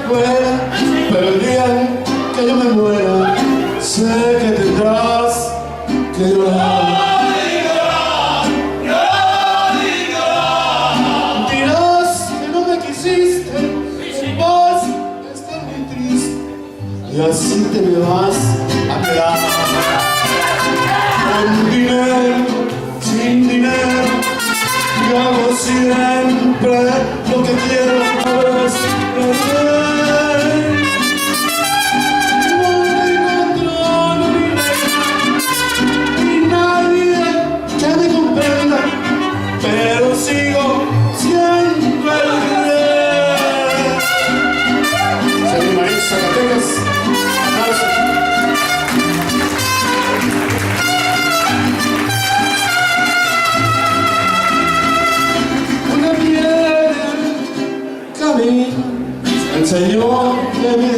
fuera, pero el día que yo me muera, sé que tendrás que llorar. Dirás que no me quisiste, vas a estar muy triste, y así te me vas a quedar. Con dinero, sin dinero, yo hago siempre lo que quiero, es placer. No tengo trono ni reina, ni nadie que me comprenda, pero sigo siendo el rey. Soy Marín Zacatecas. Aplausos. El Señor de mi